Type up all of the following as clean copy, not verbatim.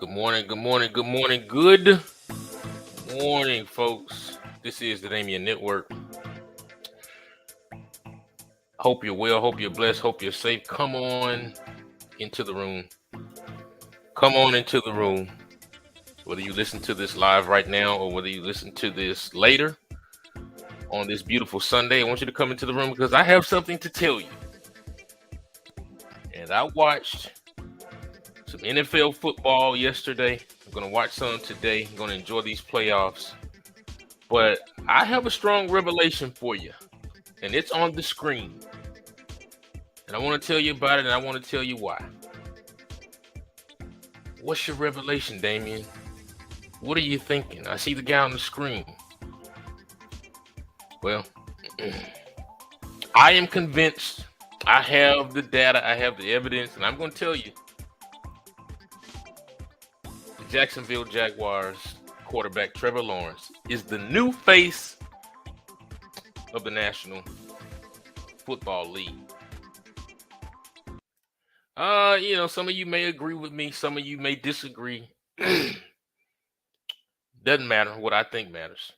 Good morning, good morning, good morning, good morning, folks. This is the Damian Network. Hope you're well, hope you're blessed, hope you're safe. Come on into the room. Come on into the room. Whether you listen to this live right now or whether you listen to this later on this beautiful Sunday, I want you to come into the room because I have something to tell you. And I watched some NFL football yesterday. I'm going to watch some today. I'm going to enjoy these playoffs. But I have a strong revelation for you, and it's on the screen. And I want to tell you about it, and I want to tell you why. What's your revelation, Damien? What are you thinking? I see the guy on the screen. Well, I am convinced. I have the data, I have the evidence, and I'm going to tell you. The Jacksonville Jaguars quarterback Trevor Lawrence is the new face of the National Football League. Some of you may agree with me, some of you may disagree. Doesn't matter. What I think matters.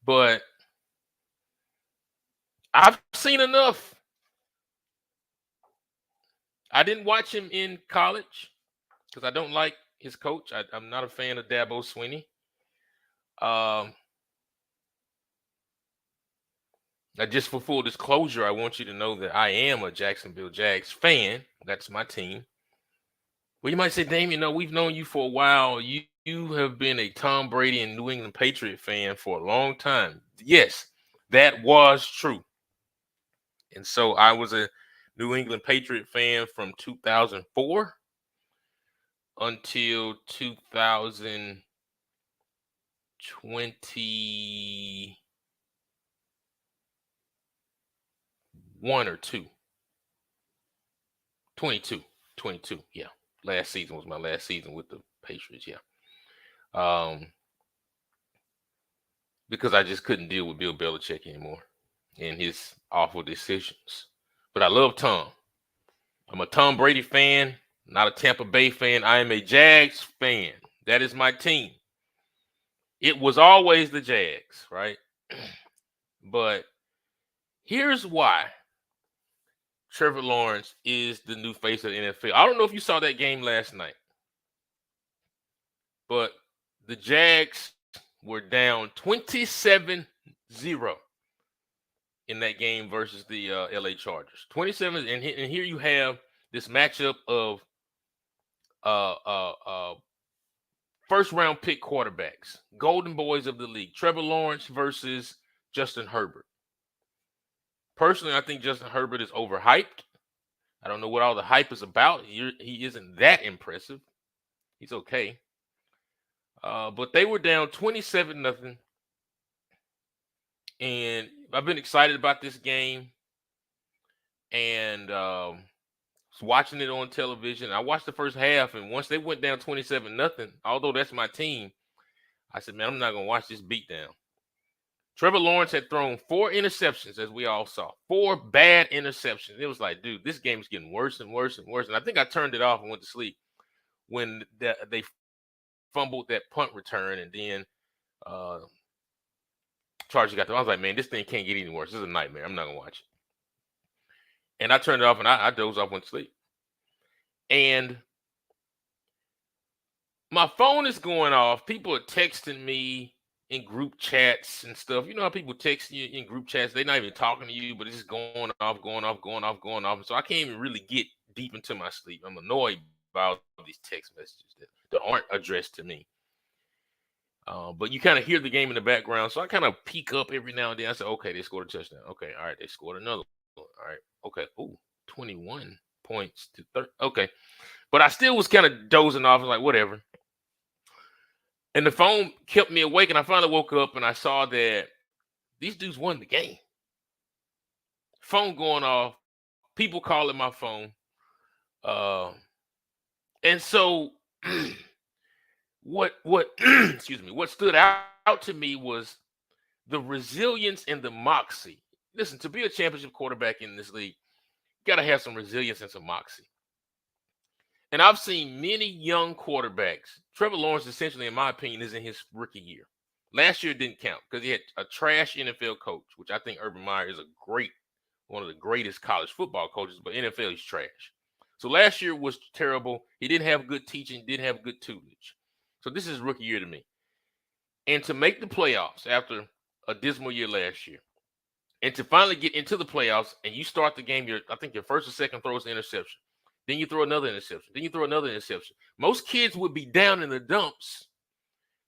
But I've seen enough. I didn't watch him in college because I don't like his coach. I'm not a fan of Dabo Swinney. Now, just for full disclosure, I want you to know that I am a Jacksonville Jags fan. That's my team. Well, you might say, Damien, no, we've known you for a while. You have been a Tom Brady and New England Patriot fan for a long time. Yes, that was true. And so I was a New England Patriot fan from 2004 until 2021 or 2. 22. Yeah. Last season was my last season with the Patriots. Yeah. Because I just couldn't deal with Bill Belichick anymore and his awful decisions. But I love Tom. I'm a Tom Brady fan, not a Tampa Bay fan. I am a Jags fan. That is my team. It was always the Jags, right? But here's why Trevor Lawrence is the new face of the NFL. I don't know if you saw that game last night, but the Jags were down 27-0 in that game versus the LA Chargers. 27, and here you have this matchup of first round pick quarterbacks, golden boys of the league, Trevor Lawrence versus Justin Herbert. Personally, I think Justin Herbert is overhyped. I don't know what all the hype is about. He isn't that impressive. He's okay. But they were down 27-0. And I've been excited about this game. And was watching it on television. I watched the first half, and once they went down 27-0, although that's my team, I said, man, I'm not going to watch this beatdown. Trevor Lawrence had thrown 4 interceptions, as we all saw. 4 bad interceptions. It was like, dude, this game is getting worse and worse and worse. And I think I turned it off and went to sleep when they fumbled that punt return, and then Chargers got them. I was like, man, this thing can't get any worse. This is a nightmare. I'm not going to watch it. And I turned it off, and I dozed off, went to sleep. And my phone is going off. People are texting me in group chats and stuff. You know how people text you in group chats? They're not even talking to you, but it's just going off. And so I can't even really get deep into my sleep. I'm annoyed by all these text messages that aren't addressed to me. But you kind of hear the game in the background. So I kind of peek up every now and then. I say, okay, they scored a touchdown. Okay, all right, they scored another one. All right, okay. Ooh, 21 points to 30. Okay. But I still was kind of dozing off. I was like, whatever. And the phone kept me awake, and I finally woke up, and I saw that these dudes won the game. Phone going off, people calling my phone. And so what excuse me, what stood out to me was the resilience and the moxie. Listen, to be a championship quarterback in this league, you got to have some resilience and some moxie. And I've seen many young quarterbacks. Trevor Lawrence, essentially, in my opinion, is in his rookie year. Last year didn't count because he had a trash NFL coach, which I think Urban Meyer is one of the greatest college football coaches, but NFL he's trash. So last year was terrible. He didn't have good teaching, didn't have good tutelage. So this is rookie year to me. And to make the playoffs after a dismal year last year, and to finally get into the playoffs, and you start the game, I think your first or second throw is an interception. Then you throw another interception. Then you throw another interception. Most kids would be down in the dumps.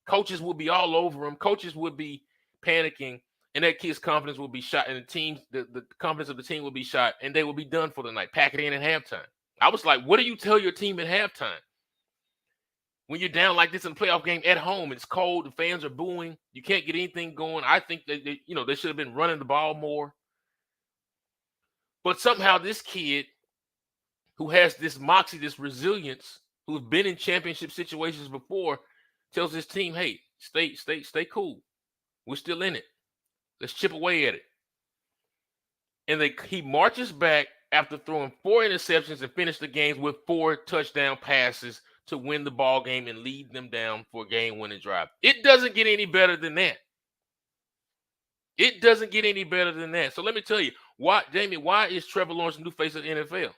Coaches would be all over them. Coaches would be panicking, and that kid's confidence will be shot, and the confidence of the team will be shot, and they will be done for the night. Pack it in at halftime. I was like, what do you tell your team at halftime? When you're down like this in a playoff game at home, it's cold, the fans are booing, you can't get anything going. I think they should have been running the ball more. But somehow this kid who has this moxie, this resilience, who's been in championship situations before, tells his team, hey, stay cool. We're still in it. Let's chip away at it. And he marches back after throwing 4 interceptions and finished the games with 4 touchdown passes to win the ball game and lead them down for a game-winning drive. It doesn't get any better than that. It doesn't get any better than that. So let me tell you, why is Trevor Lawrence the new face of the NFL?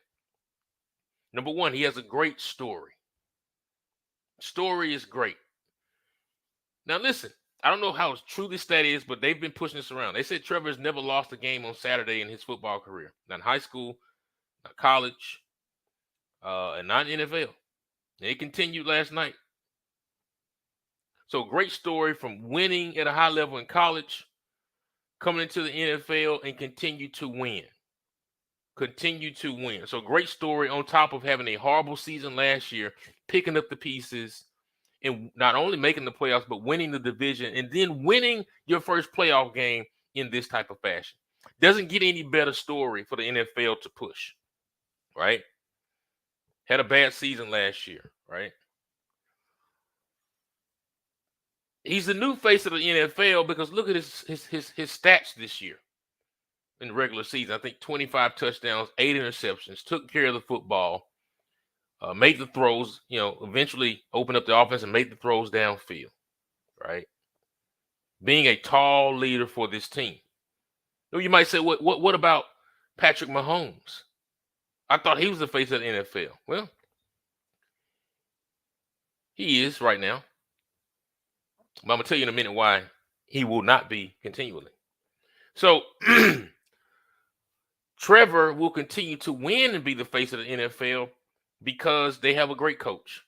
Number one, he has a great story. Story is great. Now listen, I don't know how true this stat is, but they've been pushing this around. They said Trevor has never lost a game on Saturday in his football career. Not in high school, not college, and not in NFL. And it continued last night. So great story from winning at a high level in college, coming into the NFL, and continue to win. Continue to win. So great story on top of having a horrible season last year, picking up the pieces, and not only making the playoffs, but winning the division, and then winning your first playoff game in this type of fashion. Doesn't get any better story for the NFL to push, right? Had a bad season last year, right? He's the new face of the NFL because look at his stats this year in the regular season. I think 25 touchdowns, 8 interceptions, took care of the football, made the throws, eventually opened up the offense and made the throws downfield, right? Being a tall leader for this team. You might say, what about Patrick Mahomes? I thought he was the face of the NFL. Well, he is right now. But I'm going to tell you in a minute why he will not be continually. So, Trevor will continue to win and be the face of the NFL because they have a great coach.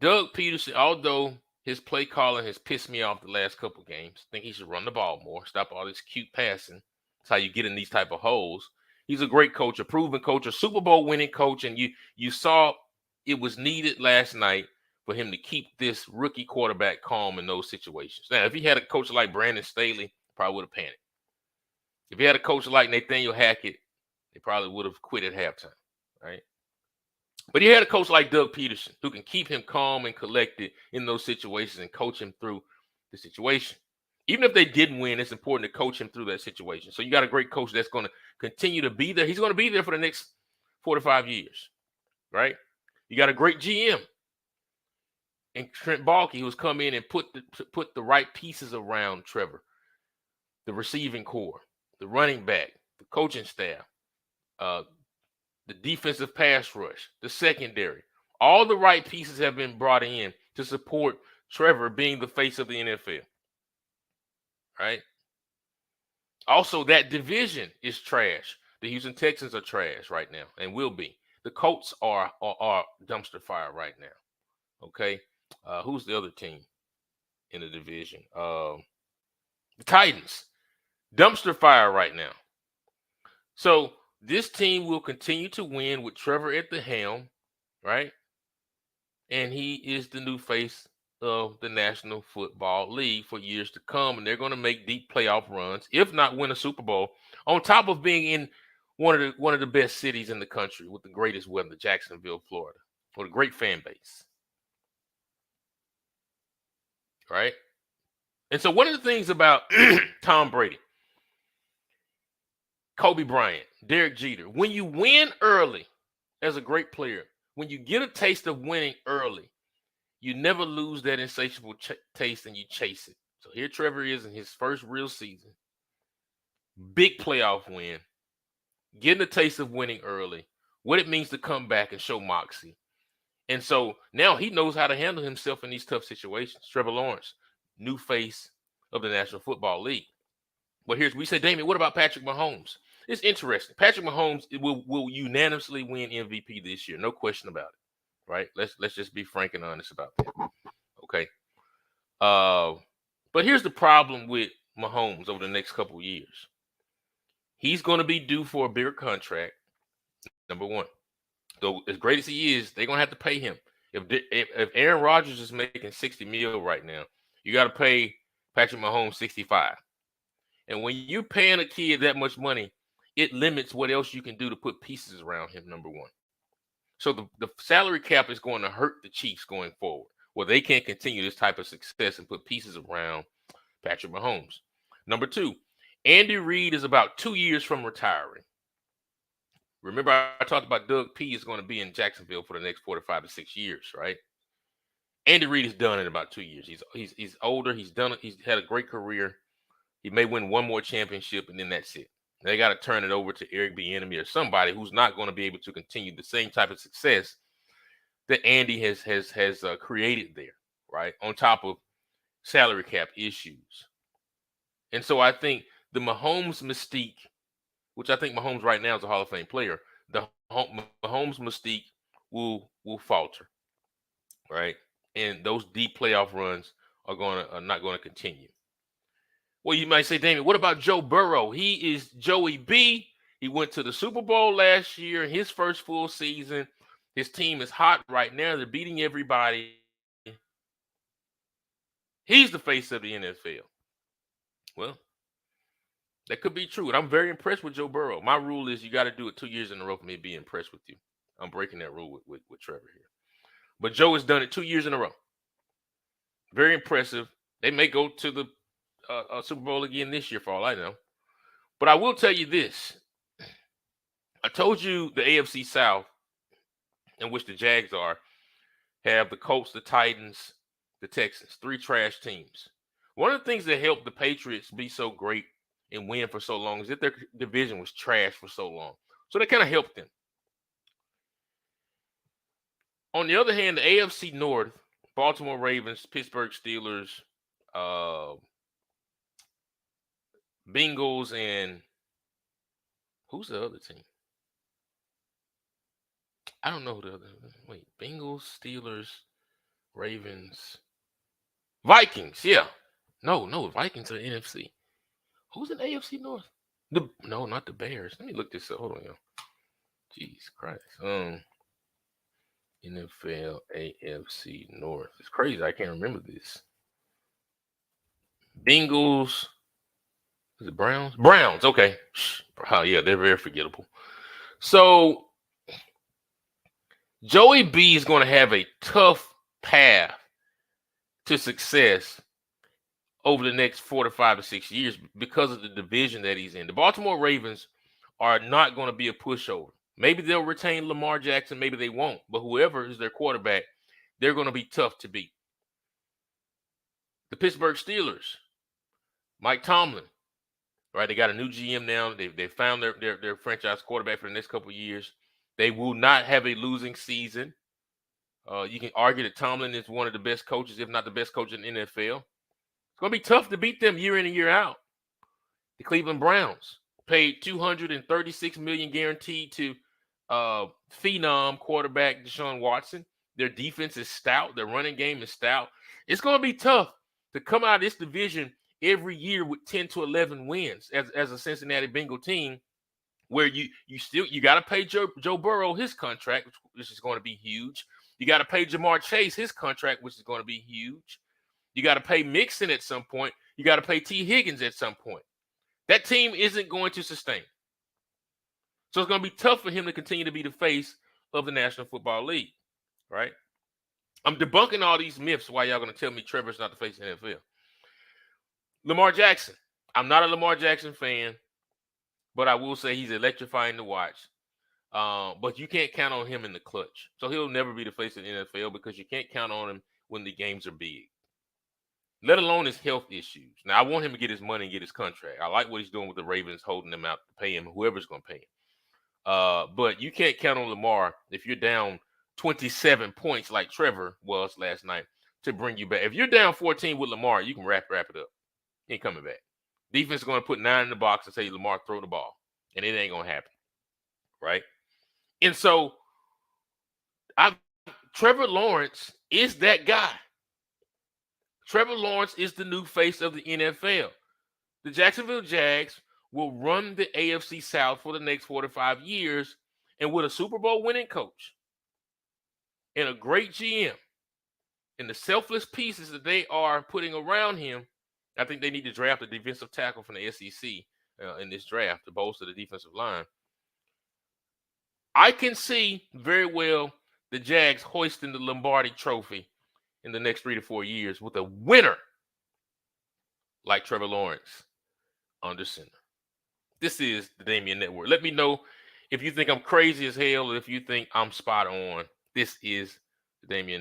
Doug Peterson, although his play calling has pissed me off the last couple games, I think he should run the ball more, stop all this cute passing. That's how you get in these type of holes. He's a great coach, a proven coach, a Super Bowl winning coach, and you saw it was needed last night for him to keep this rookie quarterback calm in those situations. Now, if he had a coach like Brandon Staley, probably would have panicked. If he had a coach like Nathaniel Hackett, they probably would have quit at halftime, right? But he had a coach like Doug Peterson who can keep him calm and collected in those situations and coach him through the situation. Even if they didn't win, it's important to coach him through that situation. So you got a great coach that's going to continue to be there. He's going to be there for the next 4 to 5 years, right? You got a great GM. And Trent Baalke, who's come in and put the right pieces around Trevor, the receiving core, the running back, the coaching staff, the defensive pass rush, the secondary. All the right pieces have been brought in to support Trevor being the face of the NFL, right? Also, that division is trash. The Houston Texans are trash right now and will be. The Colts are dumpster fire right now, okay? Who's the other team in the division? The Titans. Dumpster fire right now. So this team will continue to win with Trevor at the helm, right? And he is the new face of the National Football League for years to come. And they're going to make deep playoff runs, if not win a Super Bowl, on top of being in one of the best cities in the country with the greatest weather, Jacksonville, Florida, with a great fan base. Right? And so one of the things about Tom Brady, Kobe Bryant, Derek Jeter, when you win early as a great player, when you get a taste of winning early, you never lose that insatiable taste and you chase it. So here Trevor is in his first real season. Big playoff win. Getting a taste of winning early. What it means to come back and show moxie. And so now he knows how to handle himself in these tough situations. Trevor Lawrence, new face of the National Football League. But we say, Damien, what about Patrick Mahomes? It's interesting. Patrick Mahomes will unanimously win MVP this year. No question about it. Right? Let's just be frank and honest about that. Okay. But here's the problem with Mahomes over the next couple of years. He's going to be due for a bigger contract. Number one. So as great as he is, they're going to have to pay him. If Aaron Rodgers is making $60 million right now, you got to pay Patrick Mahomes $65 million. And when you're paying a kid that much money, it limits what else you can do to put pieces around him, number one. So the salary cap is going to hurt the Chiefs going forward. Well, they can't continue this type of success and put pieces around Patrick Mahomes. Number two, Andy Reid is about 2 years from retiring. Remember, I talked about Doug P is going to be in Jacksonville for the next 4 to 5 to 6 years, right? Andy Reid is done in about 2 years. He's older. He's done it. He's had a great career. He may win one more championship, and then that's it. They got to turn it over to Eric Bieniemy or somebody who's not going to be able to continue the same type of success that Andy has created there, right? On top of salary cap issues. And so I think the Mahomes mystique, which I think Mahomes right now is a Hall of Fame player, the Mahomes mystique will falter, right? And those deep playoff runs are not going to continue. Well, you might say, Damien, what about Joe Burrow? He is Joey B. He went to the Super Bowl last year, his first full season. His team is hot right now. They're beating everybody. He's the face of the NFL. Well, that could be true. And I'm very impressed with Joe Burrow. My rule is you got to do it 2 years in a row for me to be impressed with you. I'm breaking that rule with Trevor here. But Joe has done it 2 years in a row. Very impressive. They may go to the Super Bowl again this year for all I know. But I will tell you this. I told you the AFC South, in which the Jags are, have the Colts, the Titans, the Texans, 3 trash teams. One of the things that helped the Patriots be so great and win for so long is that their division was trash for so long. So that kind of helped them. On the other hand, the AFC North, Baltimore Ravens, Pittsburgh Steelers, Bengals, and who's the other team? I don't know who the other. Wait, Bengals, Steelers, Ravens, Vikings. Yeah, no, Vikings are NFC. Who's in AFC North? No, not the Bears. Let me look this up. Hold on, y'all. Jeez Christ. NFL AFC North. It's crazy. I can't remember this. Bengals. Is it Browns? Browns. Okay. Oh, yeah, they're very forgettable. So Joey B is going to have a tough path to success over the next 4 to 5 to 6 years because of the division that he's in. The Baltimore Ravens are not going to be a pushover. Maybe they'll retain Lamar Jackson, maybe they won't. But whoever is their quarterback, they're going to be tough to beat. The Pittsburgh Steelers, Mike Tomlin, right? They got a new GM now. They found their franchise quarterback for the next couple of years. They will not have a losing season. You can argue that Tomlin is one of the best coaches, if not the best coach in the NFL. It's going to be tough to beat them year in and year out. The Cleveland Browns paid $236 million guaranteed to phenom quarterback Deshaun Watson. Their defense is stout. Their running game is stout. It's going to be tough to come out of this division every year with 10 to 11 wins as a Cincinnati Bengal team, where you got to pay Joe Burrow his contract, which is going to be huge. You got to pay Jamar Chase his contract, which is going to be huge. You got to pay Mixon at some point. You got to pay T. Higgins at some point. That team isn't going to sustain. So it's going to be tough for him to continue to be the face of the National Football League, right? I'm debunking all these myths while y'all going to tell me Trevor's not the face of the NFL. Lamar Jackson. I'm not a Lamar Jackson fan, but I will say he's electrifying to watch. But you can't count on him in the clutch. So he'll never be the face of the NFL because you can't count on him when the games are big, let alone his health issues. Now, I want him to get his money and get his contract. I like what he's doing with the Ravens, holding him out to pay him, whoever's going to pay him. But you can't count on Lamar if you're down 27 points like Trevor was last night to bring you back. If you're down 14 with Lamar, you can wrap it up. He ain't coming back. Defense is going to put 9 in the box and say, Lamar, throw the ball. And it ain't going to happen. Right? And so Trevor Lawrence is that guy. Trevor Lawrence is the new face of the NFL. The Jacksonville Jags will run the AFC South for the next 4 to 5 years. And with a Super Bowl winning coach and a great GM and the selfless pieces that they are putting around him, I think they need to draft a defensive tackle from the SEC in this draft to bolster the defensive line. I can see very well the Jags hoisting the Lombardi Trophy in the next 3 to 4 years with a winner like Trevor Lawrence under center. This is the Damian Network. Let me know if you think I'm crazy as hell or if you think I'm spot on. This is the Damian Network.